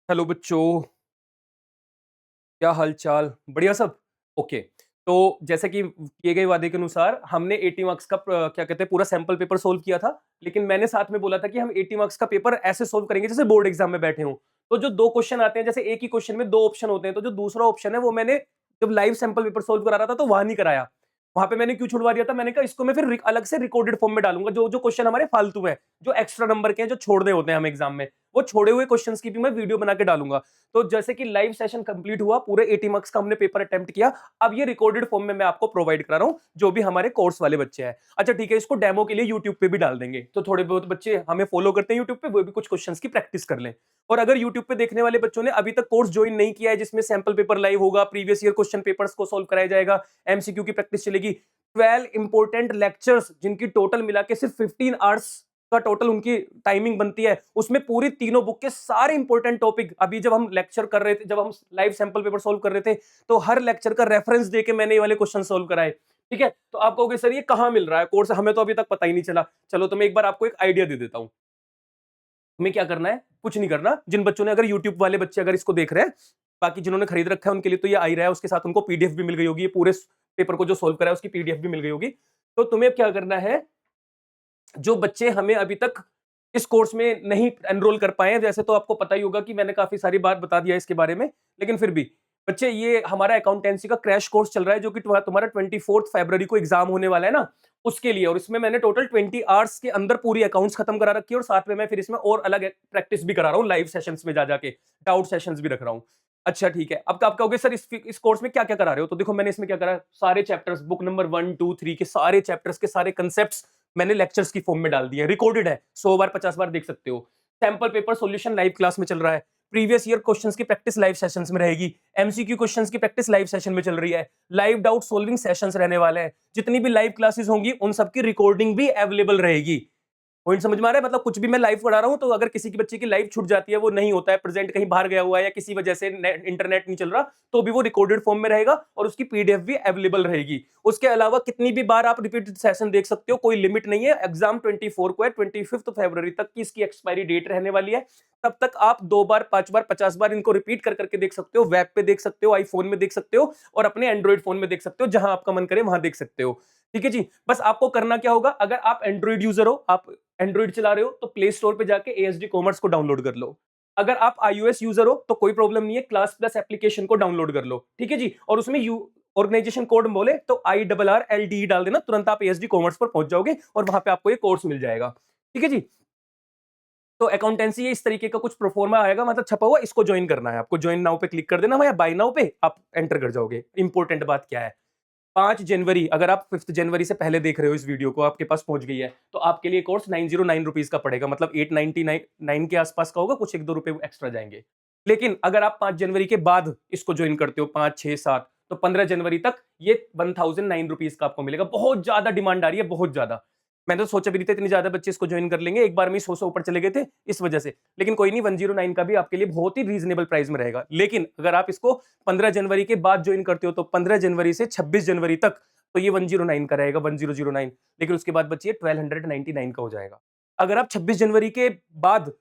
Hello बच्चों, क्या हाल-चाल? बढ़िया सब? ओके, तो जैसे कि किए गए वादे के अनुसार हमने 80 मार्क्स का क्या कहते हैं पूरा सैंपल पेपर सोल्व किया था, लेकिन मैंने साथ में बोला था कि हम 80 मार्क्स का पेपर ऐसे सोल्व करेंगे जैसे बोर्ड एग्जाम में बैठे हों। तो जो 2 क्वेश्चन आते हैं, जैसे एक ही क्वेश्चन में 2 ऑप्शन होते हैं, तो जो दूसरा ऑप्शन है वो मैंने जब लाइव सैंपल पेपर सोल्व करा रहा था तो वहाँ नहीं कराया। वहाँ पे मैंने क्यों छुड़वा दिया था, मैंने कहा इसको मैं फिर अलग से रिकॉर्डेड फॉर्म में डालूँगा, जो क्वेश्चन हमारे फालतू हैं, जो एक्स्ट्रा नंबर के हैं, जो छोड़ने होते हैं हमें एग्जाम में, वो छोड़े हुए क्वेश्चंस की भी मैं वीडियो बना के डालूँगा। तो जैसे कि लाइव सेशन कंप्लीट हुआ, पूरे 80 मार्क्स का हमने पेपर अटेम्प्ट किया। अब ये रिकॉर्डेड फॉर्म में मैं आपको प्रोवाइड करा रहा हूँ, जो भी हमारे कोर्स वाले बच्चे हैं। अच्छा ठीक है, इसको डेमो के लिए यूट्यूब पे भी डाल देंगे, तो थोड़े बहुत बच्चे हमें फॉलो करते हैं यूट्यूब पे, वो भी कुछ क्वेश्चंस की प्रैक्टिस कर लें। और अगर यूट्यूब पे देखने वाले बच्चों ने अभी तक कोर्स ज्वाइन नहीं किया है, जिसमें सैंपल पेपर लाइव होगा, प्रीवियस ईयर क्वेश्चन पेपर्स को सोल्व कराया जाएगा, एमसीक्यू की प्रैक्टिस चलेगी, 12 इंपॉर्टेंट लेक्चर्स जिनकी टोटल मिला के सिर्फ 15 आवर्स का टोटल उनकी टाइमिंग बनती है, उसमें पूरी तीनों बुक के सारे इंपॉर्टेंट टॉपिक, अभी जब हम लेक्चर कर रहे थे, जब हम लाइव सैंपल पेपर सोल्व कर रहे थे, तो हर लेक्चर का रेफरेंस देके मैंने ये वाले क्वेश्चन सोल्व कराए। ठीक है, तो आप कहोगे सर ये कहां मिल रहा है कोर्स, हमें तो अभी तक पता ही नहीं चला। चलो तो मैं एक बार आपको एक आइडिया दे देता हूं। तुम्हें क्या करना है, कुछ नहीं करना। जिन बच्चों ने, अगर यूट्यूब वाले बच्चे अगर इसको देख रहे हैं, बाकी जिन्होंने खरीद रखा है उनके लिए तो ये आ ही रहा है, उसके साथ उनको पीडीएफ भी मिल गई होगी, ये पूरे पेपर को जो सोल्व करा है उसकी पीडीएफ भी मिल गई होगी। तो तुम्हें क्या करना है, जो बच्चे हमें अभी तक इस कोर्स में नहीं एनरोल कर पाए हैं, वैसे तो आपको पता ही होगा कि मैंने काफी सारी बात बता दिया है इसके बारे में, लेकिन फिर भी बच्चे, ये हमारा अकाउंटेंसी का क्रैश कोर्स चल रहा है, जो कि तुम्हारा 24 फरवरी को एग्जाम होने वाला है ना, उसके लिए। और इसमें मैंने टोटल 20 आवर्स के अंदर पूरी अकाउंट्स खत्म करा रखी है, और साथ में मैं फिर इसमें और अलग प्रैक्टिस भी करा रहा हूँ, लाइव सेशंस में जा जाके डाउट सेशंस भी रख रहा हूँ। अच्छा ठीक है, अब आप कहोगे सर इस कोर्स में क्या क्या करा रहे हो, तो देखो मैंने इसमें क्या करा, सारे चैप्टर्स, बुक नंबर 1 2 3 के सारे चैप्टर्स के सारे कंसेप्ट मैंने लेक्चर्स की फॉर्म में डाल दिए हैं, रिकॉर्डेड है, 100 बार 50 बार देख सकते हो। Sample paper solution live class में चल रहा है, प्रीवियस ईयर क्वेश्चंस की प्रैक्टिस लाइव सेशंस में रहेगी, एमसीक्यू क्वेश्चंस की प्रैक्टिस लाइव सेशन में चल रही है, लाइव डाउट सॉल्विंग सेशंस रहने वाले हैं, जितनी भी लाइव क्लासेस होंगी उन सबकी रिकॉर्डिंग भी अवेलेबल रहेगी। पॉइंट समझ में आ रहा है, मतलब कुछ भी मैं लाइव पढ़ा रहा हूं, तो अगर किसी की बच्चे की लाइव छूट जाती है, वो नहीं होता है प्रेजेंट, कहीं बाहर गया हुआ है या किसी वजह से इंटरनेट नहीं चल रहा, तो भी वो रिकॉर्डेड फॉर्म में रहेगा और उसकी पीडीएफ भी अवेलेबल रहेगी। उसके अलावा कितनी भी बार आप रिपीटेड सेशन देख सकते हो, कोई लिमिट नहीं है। एग्जाम 24 को है, 25 फरवरी तक की इसकी एक्सपायरी डेट रहने वाली है। तब तक आप 2 बार 5 बार 50 बार इनको रिपीट कर करके देख सकते हो, वेब पे देख सकते हो, आईफोन में देख सकते हो, और अपने एंड्रॉइड फोन में देख सकते हो, जहां आपका मन करे वहां देख सकते हो। ठीक है जी, बस आपको करना क्या होगा, अगर आप एंड्रॉइड यूजर हो, आप एंड्रॉइड चला रहे हो, तो प्ले स्टोर पे जाके एएसडी कॉमर्स को डाउनलोड कर लो। अगर आप आईओएस यूजर हो तो कोई प्रॉब्लम नहीं है, क्लास प्लस एप्लीकेशन को डाउनलोड कर लो। ठीक है जी, और उसमें यू ऑर्गेनाइजेशन कोड बोले तो IRRLDE डाल देना, तुरंत आप एएसडी कॉमर्स पर पहुंच जाओगे और वहां पे आपको ये कोर्स मिल जाएगा। ठीक है जी, तो अकाउंटेंसी ये इस तरीके का कुछ प्रोफॉर्मा आएगा, मतलब छपा हुआ, इसको ज्वाइन करना है आपको। ज्वाइन नाउ पे क्लिक कर देना, या बाय नाउ पे आप एंटर कर जाओगे। इंपॉर्टेंट बात क्या है, 5 जनवरी, अगर आप 5 जनवरी से पहले देख रहे हो इस वीडियो को, आपके पास पहुंच गई है, तो आपके लिए कोर्स 909 रुपीज का पड़ेगा, मतलब 899 के आसपास का होगा, कुछ 1 2 रुपए एक्स्ट्रा जाएंगे। लेकिन अगर आप 5 जनवरी के बाद इसको ज्वाइन करते हो, 5 6 7, तो 15 जनवरी तक ये 1009 रुपीज का आपको मिलेगा। बहुत ज्यादा डिमांड आ रही है, बहुत ज्यादा। मैंने तो सोचा भी नहीं था इतनी ज्यादा बच्चे इसको ज्वाइन कर लेंगे, एक बार में 100 ऊपर चले गए थे इस वजह से। लेकिन कोई नहीं, 109 का भी आपके लिए बहुत ही रीजनेबल प्राइस में रहेगा। लेकिन अगर आप इसको 15 जनवरी के बाद ज्वाइन करते हो, तो 15 जनवरी से 26 जनवरी तक तो ये 109 का रहेगा, 1009। लेकिन उसके बाद बच्चे 1299 का हो जाएगा। अगर आप 26 जनवरी के बाद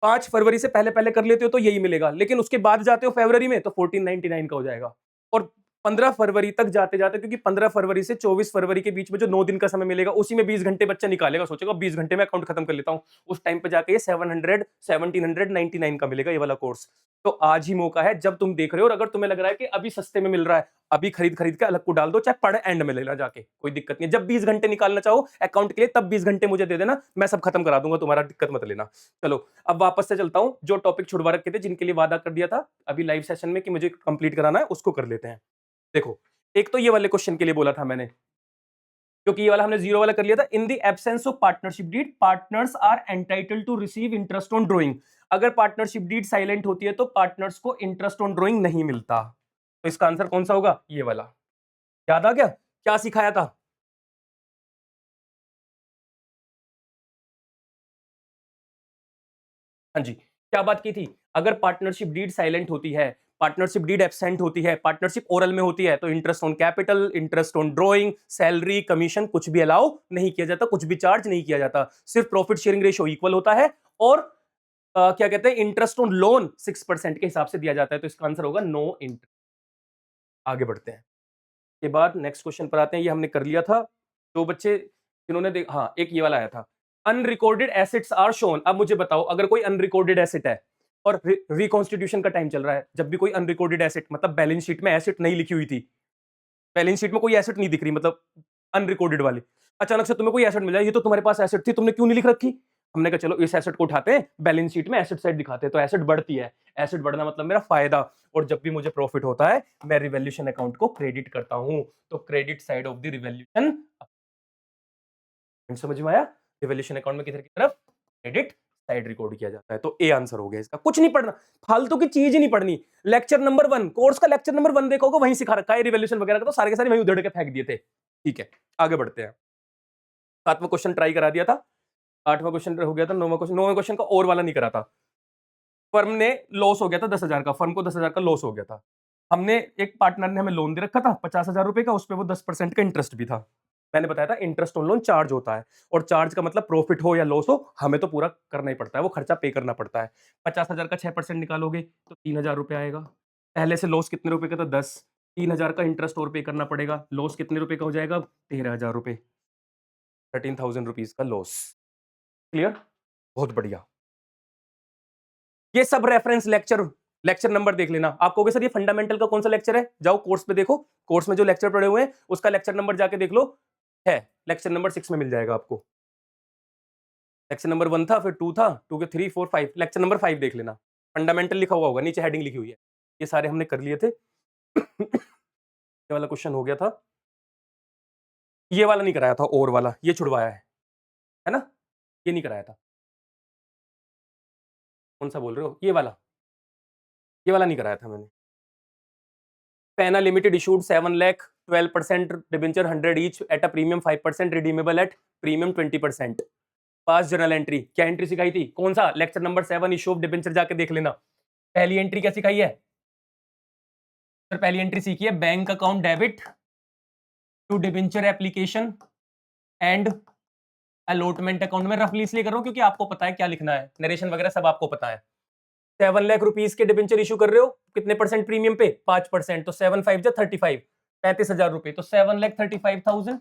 5 फरवरी से पहले पहले कर लेते हो तो यही मिलेगा, लेकिन उसके बाद जाते हो फरवरी में तो 1499 का हो जाएगा। और 15 फरवरी तक जाते जाते, क्योंकि 15 फरवरी से 24 फरवरी के बीच में जो 9 दिन का समय मिलेगा, उसी में 20 घंटे बच्चा निकालेगा, सोचेगा 20 घंटे में अकाउंट खत्म कर लेता हूं। उस टाइम पे जाके ये 1799 का मिलेगा ये वाला कोर्स। तो आज ही मौका है, जब तुम देख रहे हो, और अगर तुम्हें लग रहा है कि अभी सस्ते में मिल रहा है, अभी खरीद खरीद के अलग को डाल दो, चाहे पढ़े एंड में लेना जाके, कोई दिक्कत नहीं है। जब 20 घंटे निकालना चाहो अकाउंट के लिए, तब 20 घंटे मुझे दे देना, मैं सब खत्म करा दूंगा तुम्हारा, दिक्कत मत लेना। चलो अब वापस से चलता हूं, जो टॉपिक छुड़वा रखे थे, जिनके लिए वादा कर दिया था अभी लाइव सेशन में कि मुझे कंप्लीट कराना है, उसको कर लेते हैं। देखो, एक तो ये वाले क्वेश्चन के लिए बोला था मैंने, क्योंकि ये वाला हमने जीरो वाला कर लिया था। In the absence of partnership deed, partners are entitled to receive interest on drawing. अगर पार्टनरशिप डीड साइलेंट होती है तो पार्टनर्स को इंटरेस्ट ऑन ड्रॉइंग नहीं मिलता। तो इसका आंसर कौन सा होगा, ये वाला। याद आ गया क्या सिखाया था? हाँ जी, क्या बात की थी? अगर पार्टनरशिप डीड साइलेंट होती है, पार्टनरशिप डीड एब्सेंट होती है, पार्टनरशिप ओरल में होती है, तो interest on capital, interest on drawing, salary, commission कुछ भी अलाउ नहीं किया जाता, कुछ भी चार्ज नहीं किया जाता। सिर्फ प्रॉफिट शेयरिंग रेशियो इक्वल होता है, और क्या कहते हैं, इंटरेस्ट ऑन लोन 6% के हिसाब से दिया जाता है, तो इसका आंसर होगा नो इंटरेस्ट। आगे बढ़ते हैं। के बाद नेक्स्ट क्वेश्चन पर आते हैं, ये हमने कर लिया था। जो बच्चे जिन्होंने हाँ, एक ये वाला आया था, अनरिकॉर्डेड एसेट्स आर शोन। अब मुझे बताओ, अगर कोई अनरिकॉर्डेड एसेट है और रिकॉन्स्टिट्यूशन का टाइम चल रहा है, जब भी कोई अनरिकॉर्डेड एसेट, मतलब बैलेंस शीट में एसेट नहीं लिखी हुई थी, बैलेंस शीट में कोई एसेट नहीं दिख रही, मतलब अनरिकॉर्डेड वाली, अचानक से तुम्हें कोई एसेट मिल जाए, ये तो तुम्हारे पास एसेट थी, तुमने क्यों नहीं लिख रखी? हमने कहा चलो इस एसेट को उठाते हैं, बैलेंस शीट में एसेट साइड दिखाते हैं, तो एसेट बढ़ती है। एसेट बढ़ना मतलब मेरा फायदा, और जब भी मुझे प्रॉफिट होता है, मैं रिवैल्यूएशन अकाउंट को क्रेडिट करता हूं, तो credit side of the revaluation. समझ में आया? रिवैल्यूएशन अकाउंट में किधर की तरफ क्रेडिट साइड रिकॉर्ड किया जाता है, तो ए आंसर हो गया इसका। कुछ नहीं पढ़ना, फालतू की चीज ही नहीं पढ़नी। लेक्चर नंबर 1, कोर्स का लेक्चर नंबर 1 देखोगे, वहीं सिखा रखा है रिवैल्यूएशन वगैरह का, तो सारे के सारे वहीं उधड़ के फेंक दिए थे। ठीक है, आगे बढ़ते हैं। 7वां क्वेश्चन ट्राई करा दिया था, 8वां क्वेश्चन हो गया था, 9वां क्वेश्चन का और वाला नहीं करा था। फर्म ने लॉस हो गया था 10,000 का, फर्म को 10,000 का लॉस हो गया था। हमने, एक पार्टनर ने हमें लोन दे रखा था 50,000 रुपए का, उस पे वो 10% का इंटरेस्ट भी था। मैंने बताया था इंटरेस्ट ऑन लोन चार्ज होता है, और चार्ज का मतलब प्रॉफिट हो या लॉस हो, हमें तो पूरा करना ही पड़ता है, वो खर्चा पे करना पड़ता है। 50,000 का 6% निकालोगे तो 3,000 रुपए आएगा। पहले से लॉस कितने रुपए का था? 10। 3,000 का इंटरेस्ट और पे करना पड़ेगा, लॉस कितने रुपए का हो जाएगा? 13,000 रुपए, 13,000 रुपीज का लॉस। क्लियर? बहुत बढ़िया। ये सब रेफरेंस लेक्चर, लेक्चर नंबर देख लेना। आप कहोगे सर ये फंडामेंटल का कौन सा लेक्चर है? जाओ कोर्स पे देखो, कोर्स में जो लेक्चर पढ़े हुए हैं उसका लेक्चर नंबर जाके देख लो, है लेक्चर नंबर 6 में मिल जाएगा आपको। लेक्चर नंबर 1 था, फिर 2 था, 2 के 3 4 5, लेक्चर नंबर 5 देख लेना। फंडामेंटल लिखा हुआ होगा, नीचे हेडिंग लिखी हुई है। ये सारे हमने कर लिए थे। ये वाला क्वेश्चन हो गया था। ये वाला नहीं कराया था, और वाला ये छुड़वाया है ना? ये नहीं कराया था। कौन सा बोल रहे हो? ये वाला नहीं कराया था मैंने। Penna Limited issued 7 lakh 12% debenture 100 each at a premium 5% redeemable at premium 20%। Pass journal entry, क्या एंट्री सिखाई थी? कौन सा? Lecture number 7 issue of debenture, जाके देख लेना। पहली एंट्री क्या सिखाई है सर? पहली एंट्री सीखी है bank account debit to debenture application and allotment account में। रफली इसलिए कर रहा हूं क्योंकि आपको पता है क्या लिखना है, नरेशन वगैरह सब आपको पता है। 7 लाख रुपीज के डिबेंचर इशू कर रहे हो, कितने परसेंट प्रीमियम पे? 5%, तो 7 5 जा 35, 35,000 रुपए, तो 7,35,000,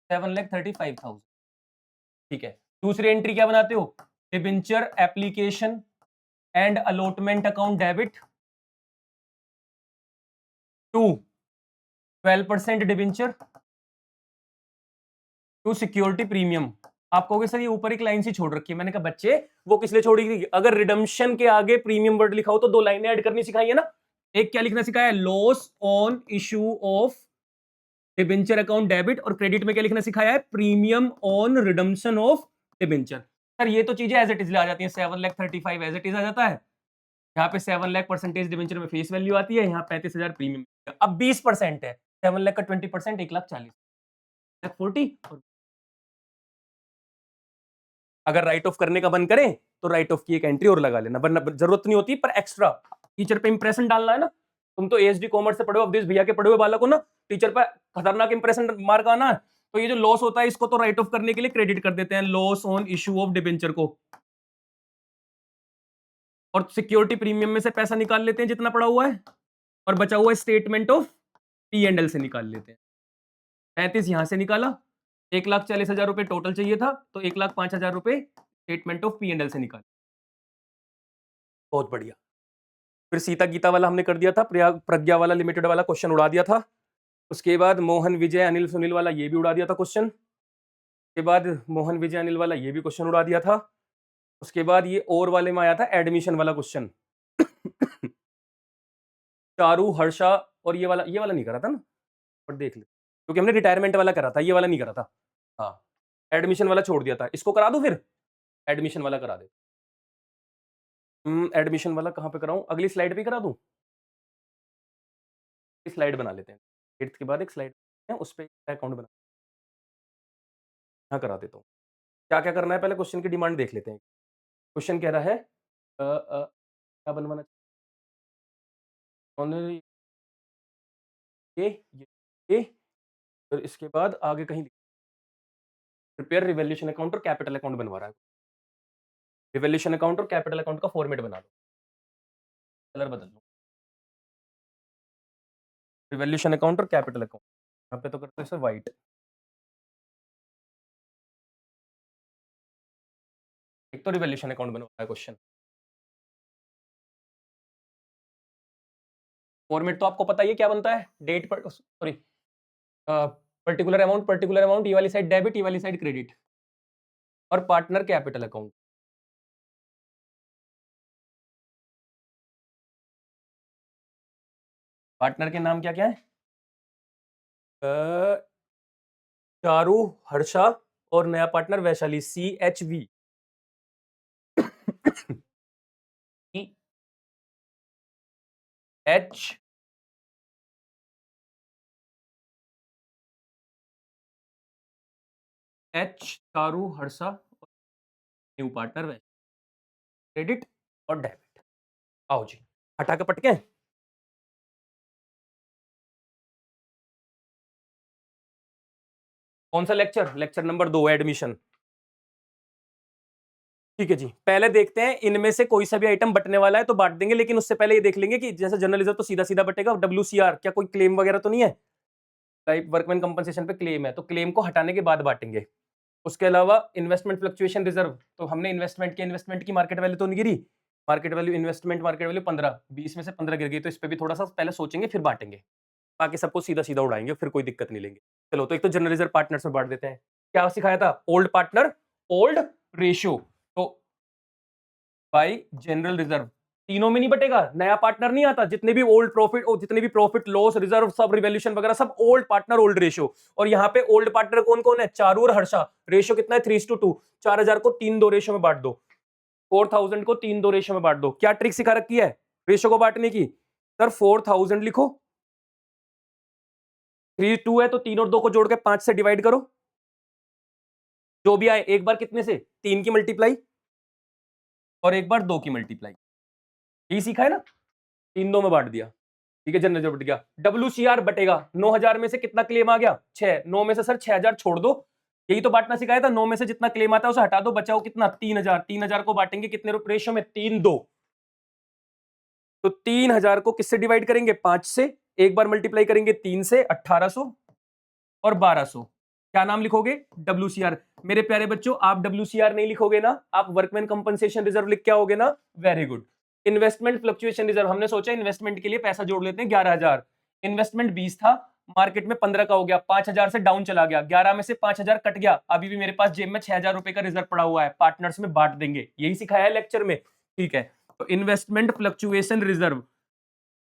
7,35,000। ठीक है, दूसरी एंट्री क्या बनाते हो? Debenture application and allotment account debit to 12% debenture to security premium. आप कहोगे सर ये ऊपर एक लाइन सी छोड़ रखी है, मैंने कहा बच्चे वो किस लिए छोड़ी थी? अगर रिडम्पशन के आगे प्रीमियम वर्ड लिखा हो तो 2 लाइनें ऐड करनी सिखाई है ना। एक क्या लिखना सिखाया है? Loss on issue of debenture account debit, और क्रेडिट में क्या लिखना सिखाया है? Premium on redemption of debenture. Sir ये तो चीजें एज इट इज आ जाती हैं, 7,35,000 एज इट इज आ जाता है, यहाँ पे 7 लाख परसेंटेज डिबेंचर में फेस वैल्यू आती है, यहाँ 35,000 प्रीमियम। अब 20% है, 7 लाख का 20%, 1,40,000, 40। अगर राइट ऑफ करने का मन करें तो राइट ऑफ की एक एंट्री और लगा लेना, वरना जरूरत नहीं होती, पर एक्स्ट्रा टीचर पे इंप्रेशन डालना है ना। तुम तो एएसडी कॉमर्स से पढ़े हो, अवधेश भैया के पढ़े हुए बालक हो ना, टीचर पर खतरनाक इंप्रेशन मार्क आना है, तो ये जो लॉस होता है इसको तो राइट ऑफ करने के लिए क्रेडिट कर देते हैं, loss on issue of debenture को, और सिक्योरिटी प्रीमियम में से पैसा निकाल लेते हैं जितना पड़ा हुआ है, और बचा हुआ statement of P and L से निकाल लेते हैं। 35 यहां से निकाला, 1,40,000 रुपए टोटल चाहिए था, तो 1,05,000 रुपए statement of P and L से निकाल। बहुत बढ़िया। फिर सीता गीता वाला हमने कर दिया था, प्रज्ञा वाला लिमिटेड वाला क्वेश्चन उड़ा दिया था। उसके बाद मोहन विजय अनिल सुनील वाला ये भी उड़ा दिया था क्वेश्चन। उसके बाद मोहन विजय अनिल वाला ये भी क्वेश्चन उड़ा दिया था। उसके बाद ये और वाले में आया था एडमिशन वाला क्वेश्चन। चारू हर्षा, और ये वाला नहीं करा था ना, और देख ले क्योंकि हमने रिटायरमेंट वाला करा था, ये वाला नहीं करा था। हाँ, एडमिशन वाला छोड़ दिया था, इसको करा दो फिर, एडमिशन वाला करा दे। एडमिशन वाला कहाँ पे कराऊं? अगली स्लाइड पे करा दूं? स्लाइड बना लेते हैं, 8th के बाद एक स्लाइड है, उस पे अकाउंट बना, हाँ करा देता हूँ। क्या क्या करना है, पहले क्वेश्चन की डिमांड देख लेते हैं। क्वेश्चन कह रहा है क्या बनवाना चाहिए? ये ये ये, फिर इसके बाद आगे कहीं प्रिपेयर रिवैल्यूएशन अकाउंट और कैपिटल अकाउंट बनवा रहा है। रिवैल्यूएशन अकाउंट और कैपिटल अकाउंट का फॉर्मेट बना लो, कलर बदल लो, रिवैल्यूएशन अकाउंट और कैपिटल अकाउंट, यहाँ पे तो करते हैं सर व्हाइट। एक तो रिवैल्यूएशन अकाउंट बनवाया है क्वेश्चन, फॉर्मेट तो आपको पता ही है क्या बनता है, डेट पर सॉरी पर्टिकुलर अमाउंट, ये वाली साइड डेबिट, ये वाली साइड क्रेडिट, और पार्टनर कैपिटल अकाउंट। पार्टनर के नाम क्या क्या है? चारू, हर्षा और नया partner Vaishali, CHV H Charu, Harsha, new partner Vaishali, credit और डेबिट। आओ जी, हटा के पटके। कौन सा लेक्चर? Lecture number 2, admission. ठीक है जी, पहले देखते हैं इनमें से कोई सा भी आइटम बटने वाला है तो बांट देंगे, लेकिन उससे पहले ये देख लेंगे कि जैसे जनरल रिजर्व तो सीधा सीधा बटेगा, WCR क्या कोई क्लेम वगैरह तो नहीं है? टाइप वर्कमैन कंपनसेशन पे क्लेम है, तो क्लेम को हटाने के बाद बांटेंगे। उसके अलावा इन्वेस्टमेंट फ्लक्चुएशन रिजर्व, तो हमने इन्वेस्टमेंट की मार्केट वैल्यू तो नहीं गिरी, market value investment market value 15, 20 में से 15 गिर गई, तो इस पे भी थोड़ा सा पहले सोचेंगे फिर बांटेंगे, बाकी सबको सीधा सीधा उड़ाएंगे, फिर कोई दिक्कत नहीं लेंगे। चलो, तो एक तो जनरल रिजर्व पार्टनर्स में बांट देते हैं। क्या सिखाया था? ओल्ड पार्टनर ओल्ड रेशियो, तो बाई जनरल रिजर्व, तीनों में नहीं बटेगा, नया पार्टनर नहीं आता, जितने भी ओल्ड प्रॉफिट और जितने भी प्रॉफिट लॉस रिजर्व सब रिवैल्यूएशन वगैरह सब ओल्ड पार्टनर ओल्ड रेशियो। और यहाँ पे ओल्ड पार्टनर कौन कौन है? चारू और हर्षा। रेशियो कितना है? 3:2। 4000 को 3-2 रेशियो में बांट दो, 4000 को 3-2 रेशियो में बांट दो। क्या ट्रिक सिखा रखी है रेशियो को बांटने की? सर 4000 लिखो, 3:2 है तो 3 और 2 को जोड़ के 5 से डिवाइड करो, जो भी आए एक बार कितने से? 3 की मल्टीप्लाई और एक बार 2 की मल्टीप्लाई। यही सीखा है ना, 3-2 में बांट दिया। ठीक है, जनरल रिजर्व बट गया। WCR बटेगा 9000 में से कितना क्लेम आ गया? 6। 9 में से सर 6000 छोड़ दो, यही तो बांटना सिखाया था। 9 में से जितना क्लेम आता है उसे हटा दो, बचाओ कितना? 3000। 3000 को बांटेंगे कितने रेशियो में? 3-2। तो 3000 को किससे डिवाइड करेंगे? 5 से। एक बार मल्टीप्लाई करेंगे 3 से, 1800 और 1200। क्या नाम लिखोगे? WCR। मेरे प्यारे बच्चों, आप WCR नहीं लिखोगे ना, आप वर्कमैन कंपनसेशन रिजर्व लिख के आओगे ना, very good. Investment fluctuation reserve, हमने सोचा इन्वेस्टमेंट के लिए पैसा जोड़ लेते हैं 11000, इन्वेस्टमेंट 20 था, मार्केट में 15 का हो गया, 5000 से डाउन चला गया, 11 में से 5000 कट गया, अभी भी मेरे पास जेब में 6000 रुपए का रिजर्व पड़ा हुआ है, पार्टनर्स में बांट देंगे, यही सिखाया है लेक्चर में। ठीक है, तो इन्वेस्टमेंट फ्लक्चुएशन रिजर्व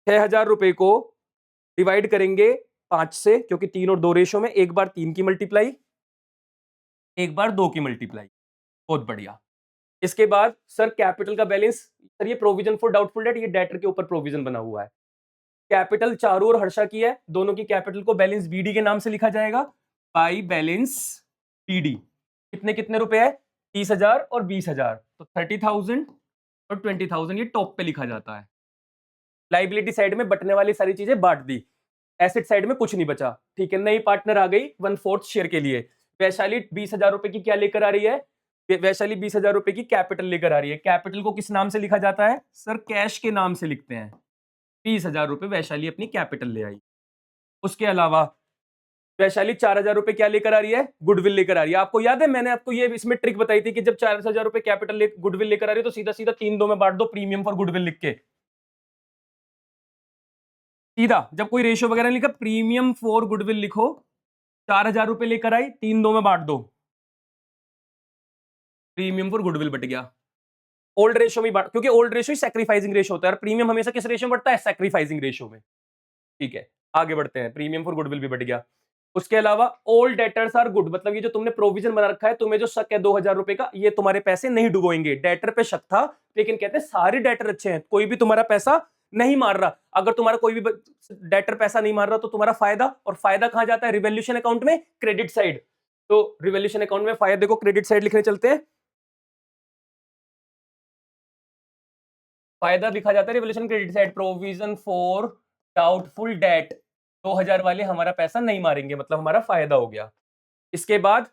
6000 रुपए को डिवाइड करेंगे 5 से, क्योंकि 3 और 2 रेशो में, एक बार 3 की मल्टीप्लाई, एक बार 2 की मल्टीप्लाई। बहुत बढ़िया। इसके बाद सर कैपिटल का बैलेंस, सर ये प्रोविजन फॉर डाउटफुल डेट, ये डेटर के ऊपर प्रोविजन बना हुआ है। कैपिटल चारू और हर्षा की है, दोनों की कैपिटल को बैलेंस बीडी के नाम से लिखा जाएगा, बाई बैलेंस बीडी। कितने कितने रुपए है? 30,000 और 20,000, तो 30,000 और 20,000 ये टॉप पे लिखा जाता है। लाइबिलिटी साइड में बटने वाली सारी चीजें बांट दी, एसेट साइड में कुछ नहीं बचा। ठीक है, नई पार्टनर आ गई 1/4 शेयर के लिए। वैशाली 20,000 रुपए की क्या लेकर आ रही है? वैशाली 20,000 रुपए की कैपिटल लेकर आ रही है। कैपिटल को किस नाम से लिखा जाता है? सर कैश के नाम से लिखते हैं। 20,000 रुपए वैशाली अपनी कैपिटल ले आई। उसके अलावा वैशाली 4,000 रुपए क्या लेकर आ रही है? गुडविल लेकर आ रही है। आपको याद है मैंने आपको ये इसमें ट्रिक बताई थी कि जब 4,000 रुपए कैपिटल गुडविल लेकर आ रही है तो सीधा सीधा 3-2 में बांट दो, प्रीमियम फॉर गुडविल लिख के। सीधा जब कोई रेशियो वगैरह लिखा, प्रीमियम फॉर गुडविल लिखो, 4,000 रुपए लेकर आई, 3-2 में बांट दो, प्रीमियम फॉर गुडविल बट गया। ओल्ड रेशियो में बांट, क्योंकि ओल्ड रेशियो सैक्रिफाइसिंग रेशियो होता है और प्रीमियम हमेशा किस रेशियो में बढ़ता है? सैक्रिफाइसिंग रेशियो में। ठीक है, आगे बढ़ते हैं। प्रीमियम फॉर गुडविल भी बढ़ गया। उसके अलावा ओल्ड डेटर्स आर गुड, मतलब ये जो तुमने प्रोविजन बना रखा है, तुम्हें जो शक है 2,000 रुपए का, ये तुम्हारे पैसे नहीं डुबोएंगे। डेटर पे शक था, लेकिन कहते हैं सारे डेटर अच्छे हैं, कोई भी तुम्हारा पैसा नहीं मार रहा। अगर तुम्हारा कोई भी डेटर पैसा नहीं मार रहा तो तुम्हारा फायदा, और फायदा कहां जाता है? रिवैल्यूएशन अकाउंट में, क्रेडिट साइड। तो रिवैल्यूएशन अकाउंट में फायदे को क्रेडिट साइड लिखने चलते हैं। फायदा लिखा जाता है revolution credit side, provision for doubtful debt, 2,000 वाले हमारा पैसा नहीं मारेंगे, मतलब हमारा फायदा हो गया। इसके बाद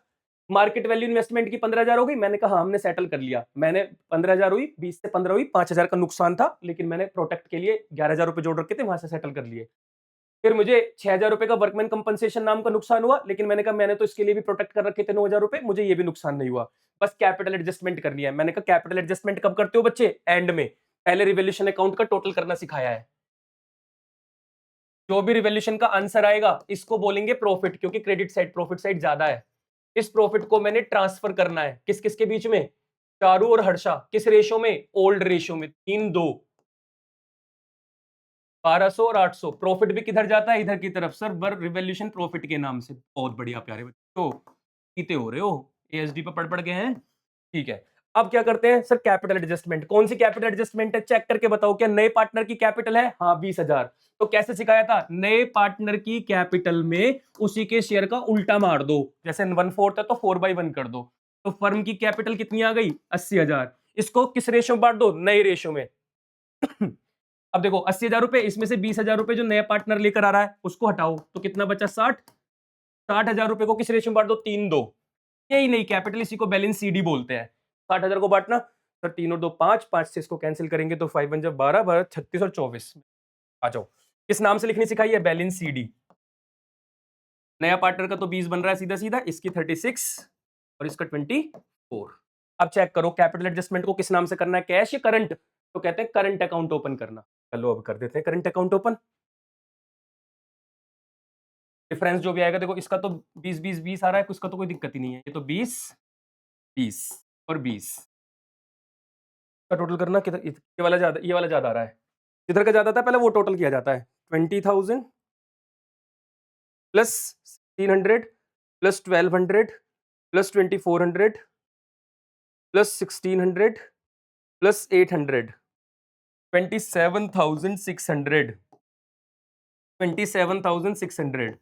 मार्केट वैल्यू इन्वेस्टमेंट की 15,000 हो गई, मैंने कहा हमने सेटल कर लिया, मैंने 15,000 हुई, 20 से 15 हुई, 5,000 का नुकसान था, लेकिन मैंने प्रोटेक्ट के लिए 11,000 रुपए जोड़ रखे थे, वहां से सेटल कर लिए। फिर मुझे 6,000 रुपए का वर्कमैन कंपनसेशन नाम का नुकसान हुआ, लेकिन मैंने कहा मैंने तो इसके लिए भी प्रोटेक्ट कर रखे थे 9,000 रुपए, मुझे ये भी नुकसान नहीं हुआ, बस कैपिटल एडजस्टमेंट करनी है। मैंने कहा कैपिटल एडजस्टमेंट कब करते हो बच्चे? एंड में। पहले रिवोल्यूशन अकाउंट का टोटल करना सिखाया है। जो भी रिवोल्यूशन का आंसर आएगा इसको बोलेंगे प्रॉफिट, क्योंकि क्रेडिट साइड प्रॉफिट साइड ज्यादा है। इस प्रॉफिट को मैंने ट्रांसफर करना है किस किस के बीच में? चारू और हर्षा। किस रेशो में? ओल्ड रेशो में, 3:2। 1200 और 800। प्रॉफिट भी किधर जाता है? इधर की तरफ। सर बर रिवोल्यूशन प्रॉफिट के नाम से। बहुत बढ़िया प्यारे बच्चों, जीते हो रहे हो, एएसडी पे पढ़ गए हैं। ठीक है, अब क्या करते हैं सर? Capital adjustment. कौन सी कैपिटल एडजस्टमेंट है? चेक करके बताओ। क्या नए पार्टनर की कैपिटल है? हाँ 20,000। तो कैसे सिखाया था? नए पार्टनर की कैपिटल में उसी के शेयर का उल्टा मार दो, जैसे 1/4 है तो 4/1 कर दो। तो फर्म की कैपिटल कितनी आ गई? 80,000। इसको किस रेशो में बांट दो? नए रेशो में। अब देखो 80,000 रुपए, इसमें से 20,000 रुपए जो नया पार्टनर लेकर आ रहा है उसको हटाओ, तो कितना बचा? 60। 60,000 रुपए को किस रेशो में बांट दो? 3:2। यही नहीं कैपिटल, इसी को बैलेंस सीडी बोलते हैं। 60,000 को बांटना सर, 3 और 2 5, 5 से इसको कैंसिल करेंगे तो 5 1 जब 12, 12 36 और 24। आ जाओ, किस नाम से लिखनी सिखाई है? Balance CD. नया पार्टनर का तो 20 बन रहा है सीधा सीधा, इसकी 36 और इसका 24। अब चेक करो कैपिटल एडजस्टमेंट को किस नाम से करना है? कैश या करंट? तो कहते हैं करंट अकाउंट ओपन करना। चलो अब कर देते हैं करंट अकाउंट ओपन। डिफरेंस जो भी आएगा देखो, इसका तो 20 20 20 आ रहा है, उसका तो कोई दिक्कत ही नहीं है। ये तो 20 20 और 20 का टोटल करना। किधर ये वाला ज्यादा, ये वाला ज्यादा आ रहा है। किधर का ज्यादा था? पहले वो टोटल किया जाता है। 20,000 plus 1,600 plus 1,200 plus 2,400 plus 1,600 plus 800, 27,600। 27,600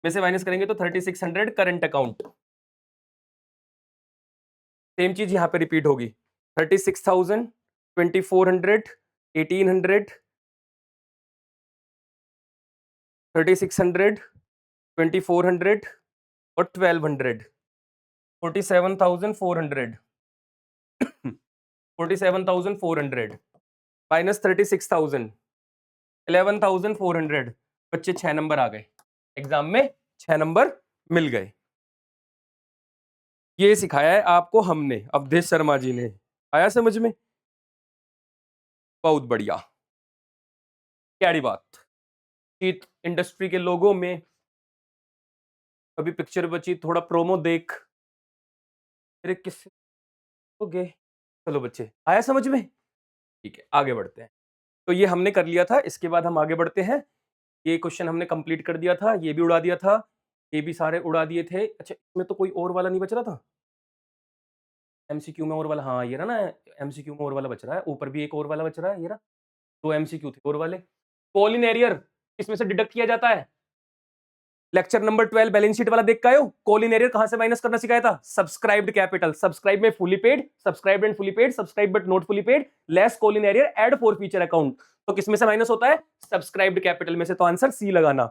में से माइनस करेंगे तो 3,600 करंट अकाउंट। सेम चीज यहां पे रिपीट होगी। 36,000, 2,400, 1,800, 3,600, 2,400 और 1,200। 47,400। 47,400 माइनस 36,000, 11,400। बच्चे 6 नंबर आ गए एग्जाम में, 6 नंबर मिल गए। ये सिखाया है आपको हमने, अवधेश शर्मा जी ने। आया समझ में? बहुत बढ़िया। क्या बात। शीत इंडस्ट्री के लोगों में अभी पिक्चर बची, थोड़ा प्रोमो देख। अरे किस हो गए? चलो बच्चे, आया समझ में? ठीक है, आगे बढ़ते हैं। तो ये हमने कर लिया था, इसके बाद हम आगे बढ़ते हैं। ये क्वेश्चन हमने कंप्लीट कर दिया था, ये भी उड़ा दिया था, ये भी सारे उड़ा दिए थे। अच्छा, इसमें तो कोई और वाला नहीं बच रहा था। एमसीक्यू में और वाला, हाँ ये रहा ना, एमसीक्यू में और वाला बच रहा है। ऊपर भी एक और वाला बच रहा है, ये रहा। 2 एमसीक्यू थे और वाले। कॉलिन एरियर इसमें से डिडक्ट किया जाता है। लेक्चर नंबर 12 बैलेंस शीट वाला देख के आए हो? कॉलिन एरियर कहां से माइनस करना सिखाया था? Subscribed capital. सब्सक्राइब में fully paid, subscribed and fully paid, subscribe but not fully paid, less Colin arrear add for future account. तो किसमें से माइनस होता है? सब्सक्राइब्ड कैपिटल में से। तो आंसर सी लगाना।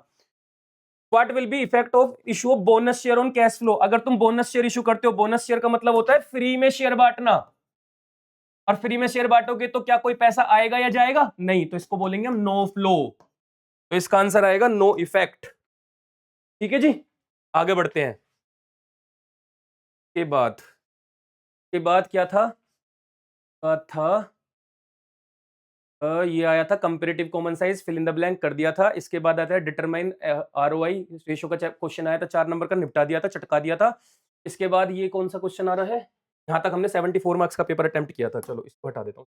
What will be effect of issue of bonus share on cash flow? अगर तुम बोनस शेयर इशू करते हो, बोनस शेयर का मतलब होता है फ्री में शेयर बांटना, और फ्री में शेयर बांटोगे तो क्या कोई पैसा आएगा या जाएगा? नहीं, तो इसको बोलेंगे हम नो फ्लो। तो इसका आंसर आएगा नो इफेक्ट। ठीक है जी, आगे बढ़ते हैं। के बाद क्या था? ये आया था comparative common size, fill in the blank कर दिया था। इसके बाद आता है डिटरमाइन आरओआई रेशियो का क्वेश्चन आया था, 4 नंबर का, निपटा दिया था, चटका दिया था। इसके बाद ये कौन सा क्वेश्चन आ रहा है? यहां तक हमने 74 मार्क्स का पेपर अटेम्प्ट किया था। चलो इसको हटा देता हूँ,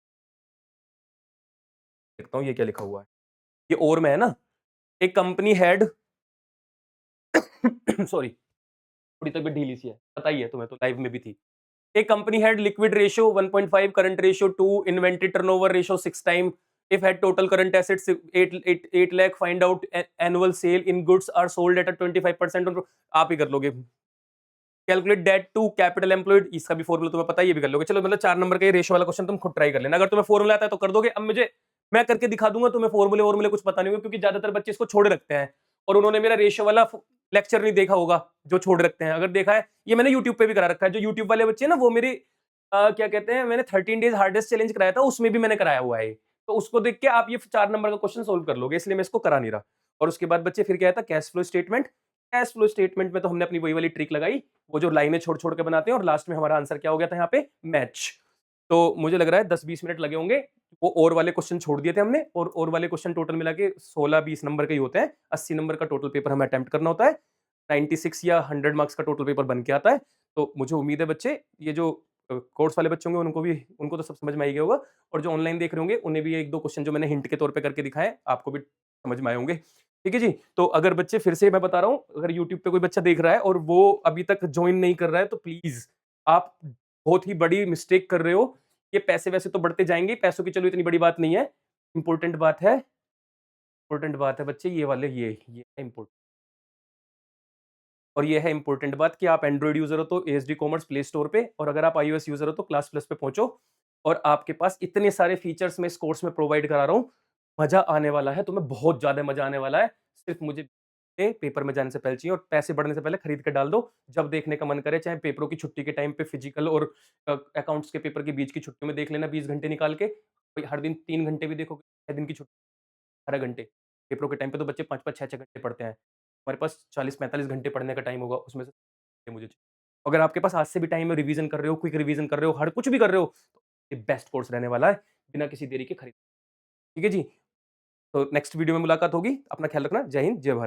देखता हूँ ये क्या लिखा हुआ है। ये और में है ना, एक कंपनी हेड सॉरी, थोड़ी तबीयत ढीली सी है, पता ही है तुम्हें, तो लाइव में भी थी। एक company had liquid ratio 1.5, current ratio 2, inventory turnover ratio 6 time, if had total current assets 8 lakh, find out annual sale in goods are sold at a 25% on, आप ही कर लोगे। Calculate debt to capital employed, इसका भी formula तुम्हें पता है, ये भी कर लोगे। चलो मतलब 4 नंबर का ये रेशियो वाला क्वेश्चन तुम खुद ट्राई कर लेना, अगर तुम्हें फॉर्मूला आता है तो कर दोगे। अब मैं करके दिखा दूंगा, तुम्हें फॉर्मूले कुछ पता नहीं होगा, क्योंकि ज्यादातर बच्चे इसको छोड़े रखते हैं। और उन्होंने मेरा रेशियो वाला लेक्चर नहीं देखा होगा, जो छोड़ रखते हैं। अगर देखा है, ये मैंने यूट्यूब पे भी करा रखा है। जो यूट्यूब वाले बच्चे हैं ना, वो मेरी क्या कहते हैं, मैंने 13 डेज़ हार्डेस्ट चैलेंज कराया था, उसमें भी मैंने कराया हुआ है ये। तो उसको देख के आप ये 4 नंबर का क्वेश्चन सोल्व कर लोगे, इसलिए मैं इसको करा नहीं रहा। और उसके बाद बच्चे फिर क्या आता है, cash flow statement. Cash flow statement में तो हमने अपनी वही वाली ट्रिक लगाई, वो जो लाइनें छोड़-छोड़ के बनाते हैं, और लास्ट में हमारा आंसर क्या हो गया था यहाँ पे, मैच। तो मुझे लग रहा है 10-20 मिनट लगे होंगे। वो और वाले क्वेश्चन छोड़ दिए थे हमने, और वाले क्वेश्चन टोटल मिला के 16-20 नंबर के ही होते हैं। 80 नंबर का टोटल पेपर हमें अटेम्प्ट करना होता है। 96 या 100 मार्क्स का टोटल पेपर बन के आता है। तो मुझे उम्मीद है बच्चे, ये जो कोर्स वाले बच्चे होंगे उनको तो सब समझ में आ ही गया होगा, और जो ऑनलाइन देख रहे होंगे उन्हें भी 1-2 क्वेश्चन जो मैंने हिंट के तौर पे करके दिखाए, आपको भी समझ में आए होंगे। ठीक है जी? तो अगर बच्चे, फिर से मैं बता रहा हूँ, अगर यूट्यूब पे कोई बच्चा देख रहा है और वो अभी तक जॉइन नहीं कर रहा है, तो प्लीज़ आप बहुत ही बड़ी मिस्टेक कर रहे हो। ये पैसे-वैसे तो बढ़ते जाएँगे, पैसों की चलो इतनी बड़ी बात नहीं है। इम्पोर्टेंट बात है बच्चे, ये वाले, ये है इम्पोर्टेंट। और ये है इम्पोर्टेंट बात कि आप एंड्रॉइड यूज़र हो तो एएसडी कॉमर्स प्ले स्टोर पे, और अगर आप आईओएस यूज़र हो तो क्लास प्लस पे पहुँचो, और आपके पास इतने सारे फीचर्स मैं इस कोर्स में प्रोवाइड करा रहा हूँ। मज़ा आने वाला है, तुम्हें बहुत ज़्यादा मज़ा आने वाला है। सिर्फ़ मुझे पेपर में जाने से पहले चाहिए, और पैसे बढ़ने से पहले खरीद के डाल दो। जब देखने का मन करे, चाहे पेपरों की छुट्टी के टाइम पे, फिजिकल और अकाउंट्स के पेपर के बीच की छुट्टी में देख लेना, 20 घंटे निकाल के। कोई हर दिन 3 घंटे भी देखोगे, 6 दिन की छुट्टी, 18 घंटे। पेपरों के टाइम पे तो बच्चे 5-5, 6-6 घंटे पढ़ते हैं। हमारे पास 40-45 घंटे पढ़ने का टाइम होगा, उसमें से मुझे चाहिए। अगर आपके पास आज से भी टाइम है, रिवीजन कर रहे हो, क्विक रिवीजन कर रहे हो, हर कुछ भी कर रहे हो, तो ये बेस्ट कोर्स रहने वाला है, बिना किसी देरी के खरीद। ठीक है जी? तो नेक्स्ट वीडियो में मुलाकात होगी। अपना ख्याल रखना। जय हिंद, जय भारत।